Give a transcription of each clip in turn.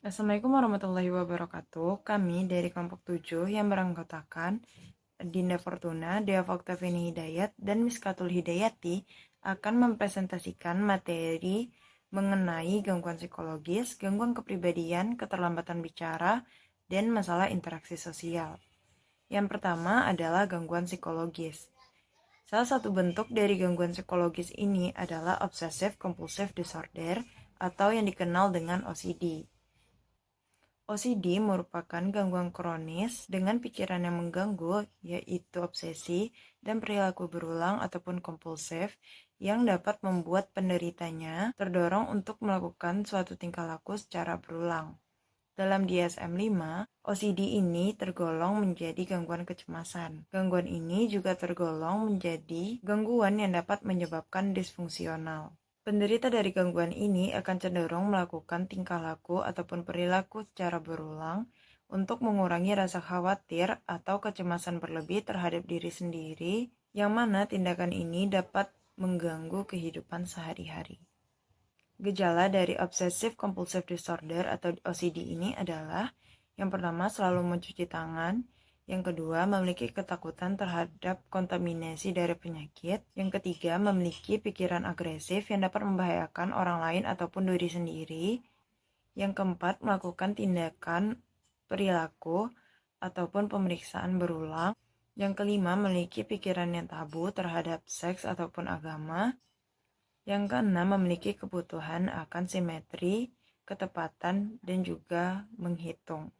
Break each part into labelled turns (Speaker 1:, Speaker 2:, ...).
Speaker 1: Assalamualaikum warahmatullahi wabarakatuh. Kami dari kelompok 7 yang beranggotakan Dinda Fortuna, Dea Oktavini Hidayat, dan Miskatul Hidayati akan mempresentasikan materi mengenai gangguan psikologis, gangguan kepribadian, keterlambatan bicara, dan masalah interaksi sosial. Yang pertama adalah gangguan psikologis. Salah satu bentuk dari gangguan psikologis ini adalah Obsessive Compulsive Disorder atau yang dikenal dengan OCD. OCD merupakan gangguan kronis dengan pikiran yang mengganggu, yaitu obsesi dan perilaku berulang ataupun kompulsif yang dapat membuat penderitanya terdorong untuk melakukan suatu tingkah laku secara berulang. Dalam DSM-5, OCD ini tergolong menjadi gangguan kecemasan. Gangguan ini juga tergolong menjadi gangguan yang dapat menyebabkan disfungsional. Penderita dari gangguan ini akan cenderung melakukan tingkah laku ataupun perilaku secara berulang untuk mengurangi rasa khawatir atau kecemasan berlebih terhadap diri sendiri, yang mana tindakan ini dapat mengganggu kehidupan sehari-hari. Gejala dari Obsessive Compulsive Disorder atau OCD ini adalah yang pertama selalu mencuci tangan, yang kedua memiliki ketakutan terhadap kontaminasi dari penyakit, yang ketiga memiliki pikiran agresif yang dapat membahayakan orang lain ataupun diri sendiri, yang keempat melakukan tindakan perilaku ataupun pemeriksaan berulang, yang kelima memiliki pikiran yang tabu terhadap seks ataupun agama, yang keenam memiliki kebutuhan akan simetri, ketepatan, dan juga menghitung.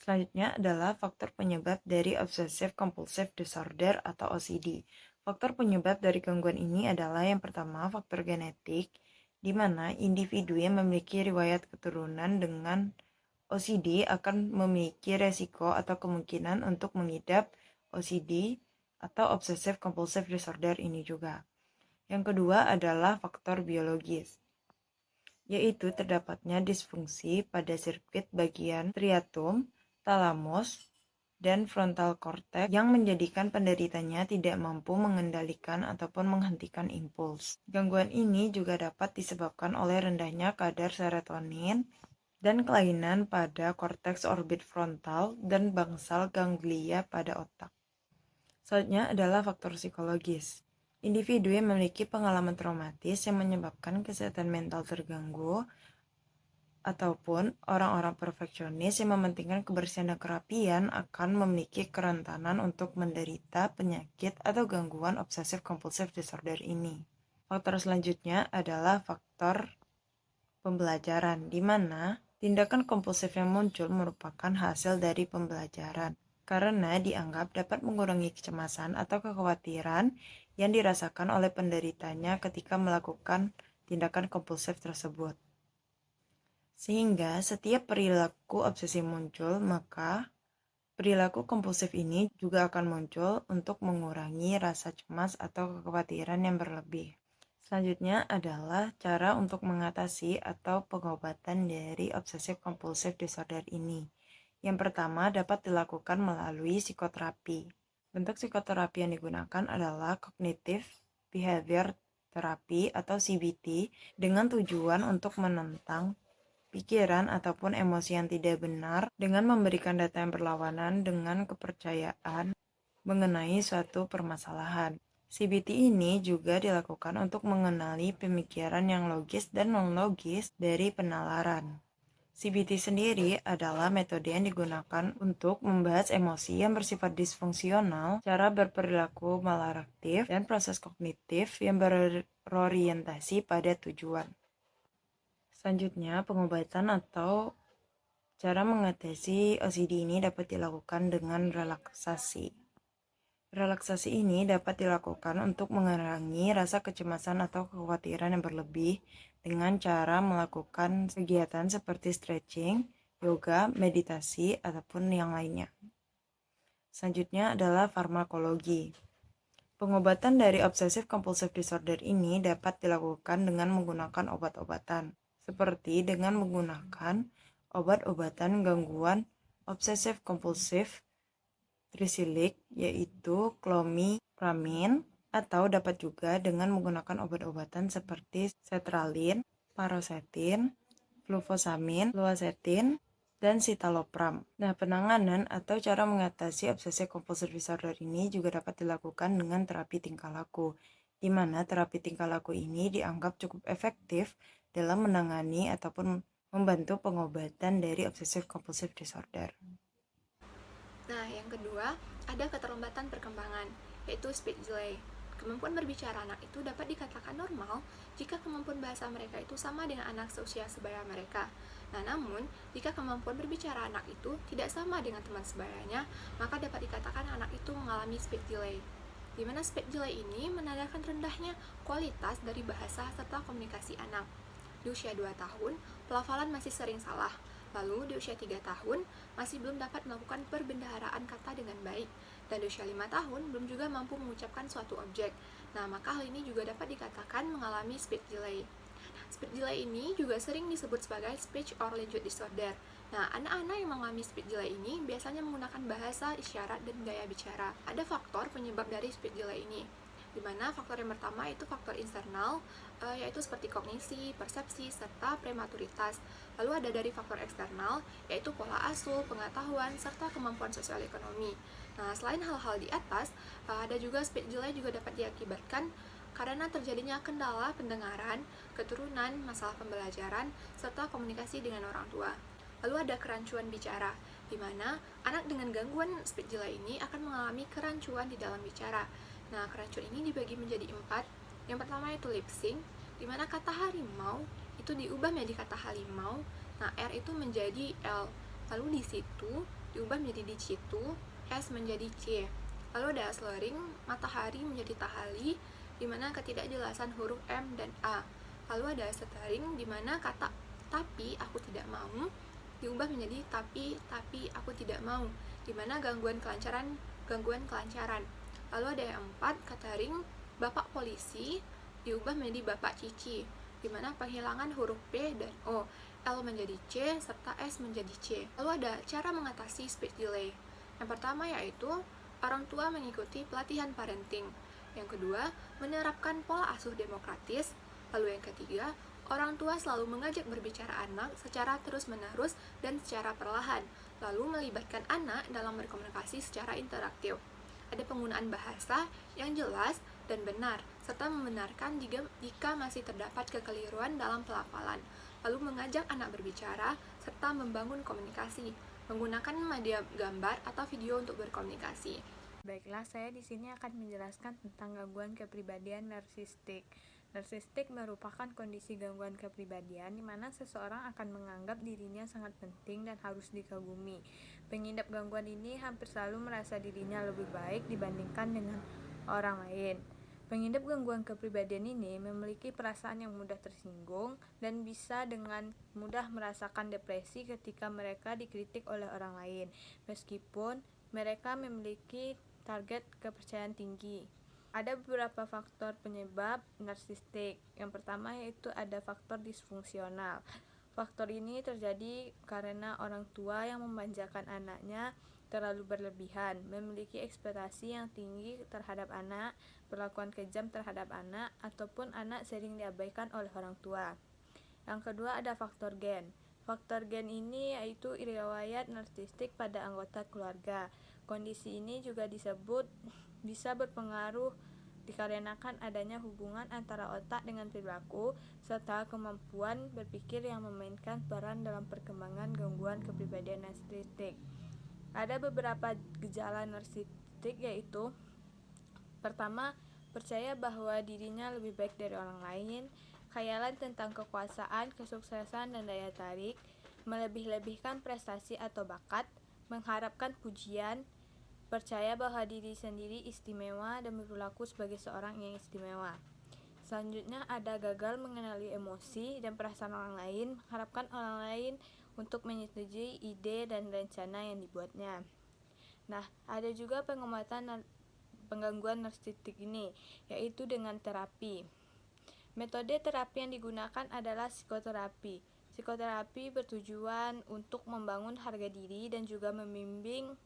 Speaker 1: Selanjutnya adalah faktor penyebab dari Obsessive Compulsive Disorder atau OCD. Faktor penyebab dari gangguan ini adalah yang pertama faktor genetik, di mana individu yang memiliki riwayat keturunan dengan OCD akan memiliki resiko atau kemungkinan untuk mengidap OCD atau Obsessive Compulsive Disorder ini juga. Yang kedua adalah faktor biologis, yaitu terdapatnya disfungsi pada sirkuit bagian striatum, talamus, dan frontal cortex yang menjadikan penderitanya tidak mampu mengendalikan ataupun menghentikan impuls. Gangguan ini juga dapat disebabkan oleh rendahnya kadar serotonin dan kelainan pada korteks orbit frontal dan bangsal ganglia pada otak. Selanjutnya adalah faktor psikologis. Individu yang memiliki pengalaman traumatis yang menyebabkan kesehatan mental terganggu, ataupun orang-orang perfeksionis yang mementingkan kebersihan dan kerapian akan memiliki kerentanan untuk menderita penyakit atau gangguan obsessive compulsive disorder ini. Faktor selanjutnya adalah faktor pembelajaran, di mana tindakan kompulsif yang muncul merupakan hasil dari pembelajaran, karena dianggap dapat mengurangi kecemasan atau kekhawatiran yang dirasakan oleh penderitanya ketika melakukan tindakan kompulsif tersebut. Sehingga setiap perilaku obsesi muncul, maka perilaku kompulsif ini juga akan muncul untuk mengurangi rasa cemas atau kekhawatiran yang berlebih. Selanjutnya adalah cara untuk mengatasi atau pengobatan dari Obsessive Compulsive Disorder ini. Yang pertama dapat dilakukan melalui psikoterapi. Bentuk psikoterapi yang digunakan adalah Cognitive Behavior Therapy atau CBT dengan tujuan untuk menentang pikiran ataupun emosi yang tidak benar dengan memberikan data yang berlawanan dengan kepercayaan mengenai suatu permasalahan. CBT ini juga dilakukan untuk mengenali pemikiran yang logis dan non-logis dari penalaran. CBT sendiri adalah metode yang digunakan untuk membahas emosi yang bersifat disfungsional, cara berperilaku malaraktif, dan proses kognitif yang berorientasi pada tujuan. Selanjutnya, pengobatan atau cara mengatasi OCD ini dapat dilakukan dengan relaksasi. Relaksasi ini dapat dilakukan untuk mengurangi rasa kecemasan atau kekhawatiran yang berlebih dengan cara melakukan kegiatan seperti stretching, yoga, meditasi, ataupun yang lainnya. Selanjutnya adalah farmakologi. Pengobatan dari Obsessive Compulsive Disorder ini dapat dilakukan dengan menggunakan obat-obatan, seperti dengan menggunakan obat-obatan gangguan Obsessive Compulsive trisilik, yaitu clomiphramin, atau dapat juga dengan menggunakan obat-obatan seperti sertralin, paroxetin, fluvosamin, fluoxetine, dan citalopram. Nah, penanganan atau cara mengatasi obsessive compulsive disorder ini juga dapat dilakukan dengan terapi tingkah laku, di mana terapi tingkah laku ini dianggap cukup efektif dalam menangani ataupun membantu pengobatan dari obsessive compulsive disorder.
Speaker 2: Nah, yang kedua, ada keterlambatan perkembangan, yaitu speech delay. Kemampuan berbicara anak itu dapat dikatakan normal jika kemampuan bahasa mereka itu sama dengan anak seusia sebaya mereka. Nah, namun, jika kemampuan berbicara anak itu tidak sama dengan teman sebayanya, maka dapat dikatakan anak itu mengalami speech delay. Di mana speech delay ini menandakan rendahnya kualitas dari bahasa serta komunikasi anak. Di usia 2 tahun, pelafalan masih sering salah. Lalu di usia 3 tahun, masih belum dapat melakukan perbendaharaan kata dengan baik. Dan di usia 5 tahun, belum juga mampu mengucapkan suatu objek. Nah, maka hal ini juga dapat dikatakan mengalami speech delay. Speech delay ini juga sering disebut sebagai speech or language disorder. Nah, anak-anak yang mengalami speech delay ini biasanya menggunakan bahasa isyarat dan gaya bicara. Ada faktor penyebab dari speech delay ini, di mana faktor yang pertama itu faktor internal, yaitu seperti kognisi, persepsi, serta prematuritas. Lalu ada dari faktor eksternal, yaitu pola asuh, pengetahuan, serta kemampuan sosial ekonomi. Nah, selain hal-hal di atas, ada juga speech delay juga dapat diakibatkan karena terjadinya kendala pendengaran, keturunan, masalah pembelajaran, serta komunikasi dengan orang tua. Lalu ada kerancuan bicara, di mana anak dengan gangguan speech delay ini akan mengalami kerancuan di dalam bicara. Nah, kerancuan ini dibagi menjadi 4. Yang pertama itu lip sync, di mana kata harimau itu diubah menjadi kata halimau. Nah, R itu menjadi L. Lalu di situ diubah menjadi di situ, S menjadi C. Lalu ada slurring, matahari menjadi tahali, di mana ketidakjelasan huruf M dan A. Lalu ada stuttering, di mana kata tapi aku tidak mau diubah menjadi tapi aku tidak mau, di mana gangguan kelancaran. Lalu ada yang 4, kata ring, bapak polisi diubah menjadi bapak cici, di mana penghilangan huruf P dan O, L menjadi C, serta S menjadi C. Lalu ada cara mengatasi speech delay. Yang pertama yaitu orang tua mengikuti pelatihan parenting. Yang kedua, menerapkan pola asuh demokratis. Lalu yang ketiga, orang tua selalu mengajak berbicara anak secara terus-menerus dan secara perlahan, lalu melibatkan anak dalam berkomunikasi secara interaktif. Ada penggunaan bahasa yang jelas dan benar, serta membenarkan jika masih terdapat kekeliruan dalam pelafalan, lalu mengajak anak berbicara, serta membangun komunikasi, menggunakan media gambar atau video untuk berkomunikasi.
Speaker 3: Baiklah, saya di sini akan menjelaskan tentang gangguan kepribadian narsistik. Narsistik merupakan kondisi gangguan kepribadian di mana seseorang akan menganggap dirinya sangat penting dan harus dikagumi. Pengidap gangguan ini hampir selalu merasa dirinya lebih baik dibandingkan dengan orang lain. Pengidap gangguan kepribadian ini memiliki perasaan yang mudah tersinggung dan bisa dengan mudah merasakan depresi ketika mereka dikritik oleh orang lain, meskipun mereka memiliki target kepercayaan tinggi. Ada beberapa faktor penyebab narsistik. Yang pertama yaitu ada faktor disfungsional. Faktor ini terjadi karena orang tua yang memanjakan anaknya terlalu berlebihan, memiliki ekspektasi yang tinggi terhadap anak, perlakuan kejam terhadap anak, ataupun anak sering diabaikan oleh orang tua. Yang kedua ada faktor gen. Faktor gen ini yaitu riwayat narsistik pada anggota keluarga. Kondisi ini juga disebut bisa berpengaruh dikarenakan adanya hubungan antara otak dengan perilaku serta kemampuan berpikir yang memainkan peran dalam perkembangan gangguan kepribadian narsistik. Ada beberapa gejala narsistik yaitu pertama, percaya bahwa dirinya lebih baik dari orang lain, khayalan tentang kekuasaan, kesuksesan, dan daya tarik, melebih-lebihkan prestasi atau bakat, mengharapkan pujian, percaya bahwa diri sendiri istimewa dan berperilaku sebagai seorang yang istimewa. Selanjutnya ada gagal mengenali emosi dan perasaan orang lain, mengharapkan orang lain untuk menyetujui ide dan rencana yang dibuatnya. Nah, ada juga pengobatan penggangguan narsistik ini, yaitu dengan terapi. Metode terapi yang digunakan adalah psikoterapi. Psikoterapi bertujuan untuk membangun harga diri dan juga membimbing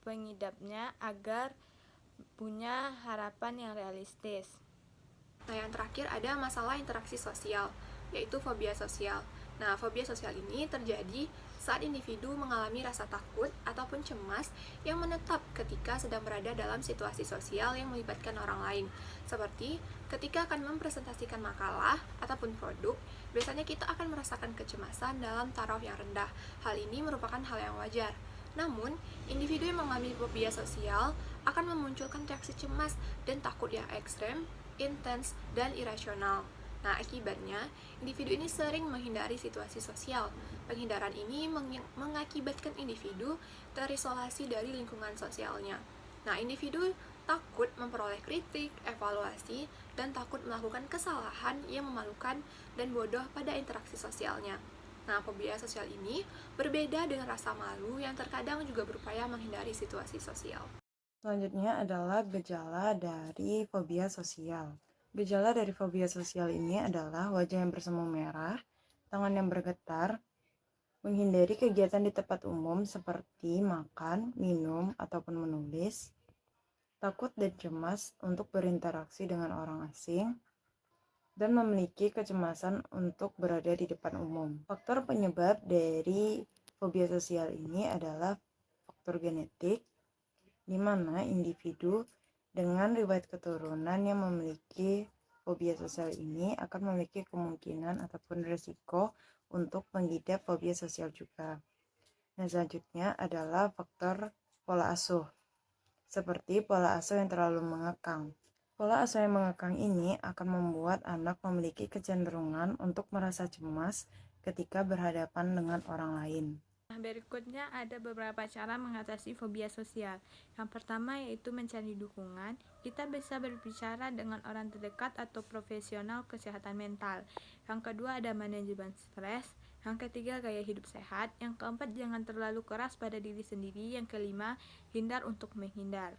Speaker 3: pengidapnya agar punya harapan yang realistis.
Speaker 2: Nah, yang terakhir ada masalah interaksi sosial. yaitu fobia sosial. Nah, fobia sosial ini terjadi saat individu mengalami rasa takut ataupun cemas yang menetap ketika sedang berada dalam situasi sosial yang melibatkan orang lain. Seperti ketika akan mempresentasikan makalah ataupun produk, biasanya kita akan merasakan kecemasan dalam taraf yang rendah. Hal ini merupakan hal yang wajar. Namun, individu yang mengalami fobia sosial akan memunculkan reaksi cemas dan takut yang ekstrem, intens, dan irasional. Nah, akibatnya, individu ini sering menghindari situasi sosial. Penghindaran ini mengakibatkan individu terisolasi dari lingkungan sosialnya. Nah, individu takut memperoleh kritik, evaluasi, dan takut melakukan kesalahan yang memalukan dan bodoh pada interaksi sosialnya. Nah, fobia sosial ini berbeda dengan rasa malu yang terkadang juga berupaya menghindari situasi sosial.
Speaker 1: Selanjutnya adalah gejala dari fobia sosial. Gejala dari fobia sosial ini adalah wajah yang bersemu merah, tangan yang bergetar, menghindari kegiatan di tempat umum seperti makan, minum, ataupun menulis, takut dan cemas untuk berinteraksi dengan orang asing, dan memiliki kecemasan untuk berada di depan umum. Faktor penyebab dari fobia sosial ini adalah faktor genetik, di mana individu dengan riwayat keturunan yang memiliki fobia sosial ini akan memiliki kemungkinan ataupun risiko untuk mengidap fobia sosial juga. Nah, selanjutnya adalah faktor pola asuh, seperti pola asuh yang terlalu mengekang. Pola asuh yang mengekang ini akan membuat anak memiliki kecenderungan untuk merasa cemas ketika berhadapan dengan orang lain.
Speaker 3: Nah, berikutnya ada beberapa cara mengatasi fobia sosial. Yang pertama yaitu mencari dukungan. Kita bisa berbicara dengan orang terdekat atau profesional kesehatan mental. Yang kedua ada manajemen stres. Yang ketiga gaya hidup sehat. Yang keempat jangan terlalu keras pada diri sendiri. Yang kelima hindar untuk menghindar.